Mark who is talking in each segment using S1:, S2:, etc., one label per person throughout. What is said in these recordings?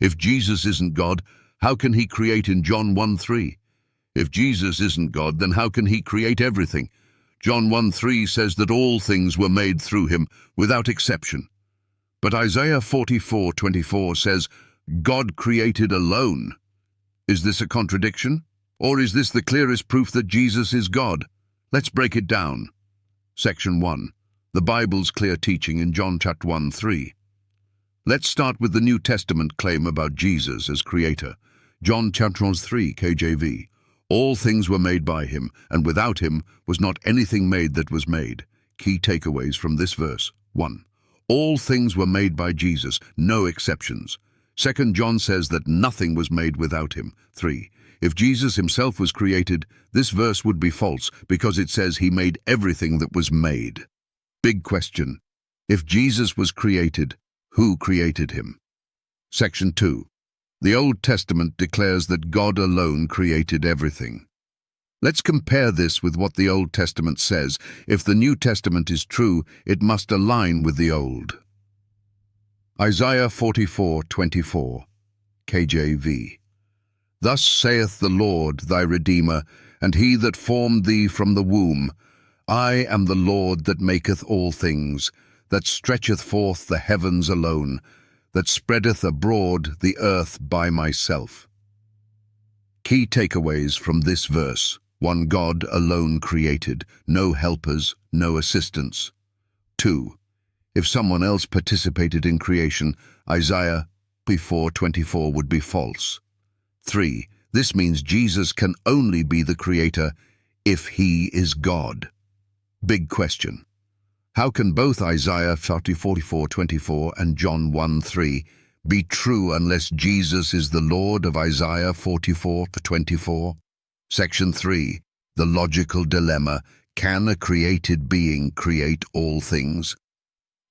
S1: If Jesus isn't God, how can he create in John 1:3? If Jesus isn't God, then how can he create everything? John 1:3 says that all things were made through him, without exception. But Isaiah 44:24 says, God created alone. Is this a contradiction? Or is this the clearest proof that Jesus is God? Let's break it down. Section 1. The Bible's clear teaching in John chapter 1:3. Let's start with the New Testament claim about Jesus as creator. John chapter 3, KJV. All things were made by him, and without him was not anything made that was made. Key takeaways from this verse. 1. All things were made by Jesus, no exceptions. 2 John says that nothing was made without him. 3. If Jesus himself was created, this verse would be false because it says he made everything that was made. Big question. If Jesus was created, who created him? Section 2. The Old Testament declares that God alone created everything. Let's compare this with what the Old Testament says. If the New Testament is true, it must align with the Old. Isaiah 44:24, KJV. Thus saith the Lord thy Redeemer, and he that formed thee from the womb, I am the Lord that maketh all things, that stretcheth forth the heavens alone, that spreadeth abroad the earth by myself. Key takeaways from this verse. 1. God alone created, no helpers, no assistants. 2. If someone else participated in creation, Isaiah 44:24 would be false. 3. This means Jesus can only be the creator if he is God. Big question. How can both Isaiah 44:24 and John 1:3 be true unless Jesus is the Lord of Isaiah 44:24? Section 3. The logical dilemma. Can a created being create all things?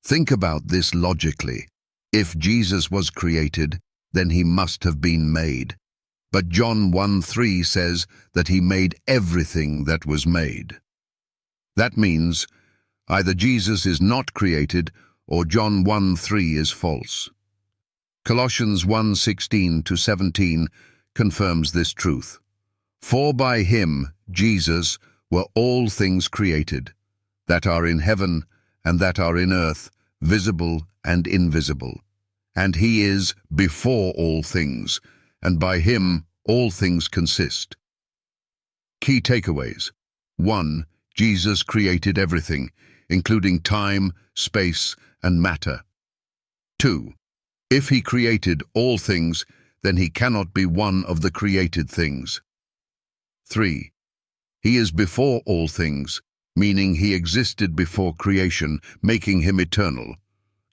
S1: Think about this logically. If Jesus was created, then he must have been made. But John 1:3 says that he made everything that was made. That means either Jesus is not created or John 1:3 is false. Colossians 1:16-17 confirms this truth. For by him, Jesus, were all things created, that are in heaven and that are in earth, visible and invisible. And he is before all things, and by him all things consist. Key takeaways. 1. Jesus created everything, including time, space, and matter. 2. If he created all things, then he cannot be one of the created things. 3. He is before all things, meaning he existed before creation, making him eternal.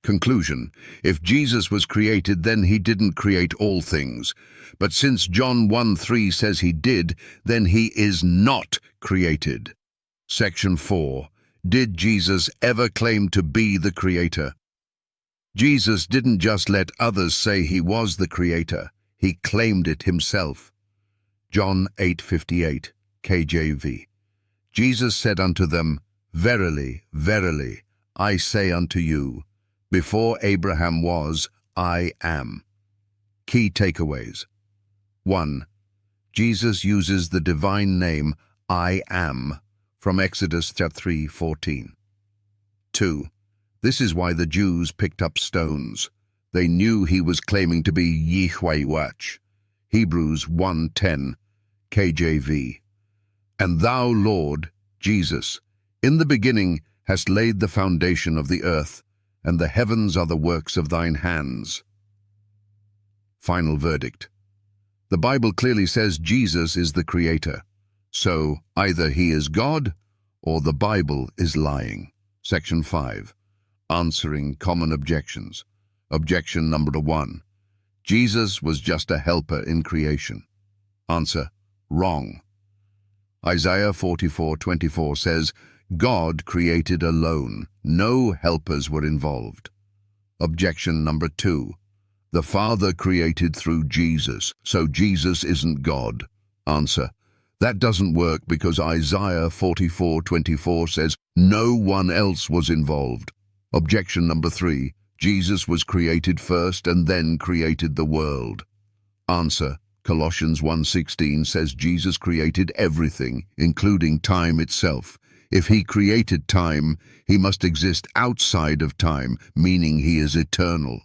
S1: Conclusion. If Jesus was created, then he didn't create all things. But since John 1:3 says he did, then he is not created. Section 4. Did Jesus ever claim to be the creator? Jesus didn't just let others say he was the creator. He claimed it himself. John 8:58, KJV. Jesus said unto them, Verily, verily, I say unto you, before Abraham was, I am. Key takeaways. 1. Jesus uses the divine name, I am, from Exodus 3:14. 2. This is why the Jews picked up stones. They knew he was claiming to be Yahweh. Hebrews 1:10, KJV. And thou, Lord, Jesus, in the beginning hast laid the foundation of the earth, and the heavens are the works of thine hands. Final verdict. The Bible clearly says Jesus is the creator. So either he is God or the Bible is lying. Section 5. Answering common objections. Objection number 1. Jesus was just a helper in creation. Answer. Wrong. Isaiah 44:24 says, God created alone. No helpers were involved. Objection number 2. The Father created through Jesus, so Jesus isn't God. Answer. That doesn't work because Isaiah 44:24 says no one else was involved. Objection number 3. Jesus was created first and then created the world? Answer: Colossians 1:16 says Jesus created everything, including time itself. If he created time, he must exist outside of time, meaning he is eternal.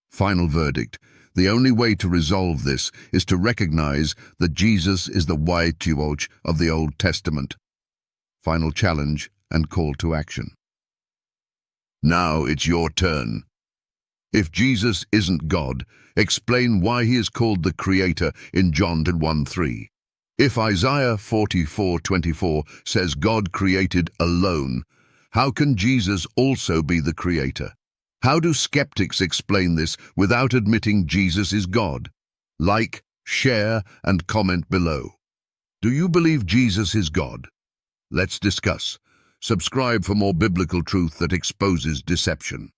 S1: Final verdict: the only way to resolve this is to recognize that Jesus is the theological of the Old Testament. Final challenge and call to action. Now it's your turn. If Jesus isn't God, explain why he is called the Creator in John 1:3. If Isaiah 44:24 says God created alone, how can Jesus also be the Creator? How do skeptics explain this without admitting Jesus is God? Like, share, and comment below. Do you believe Jesus is God? Let's discuss. Subscribe for more biblical truth that exposes deception.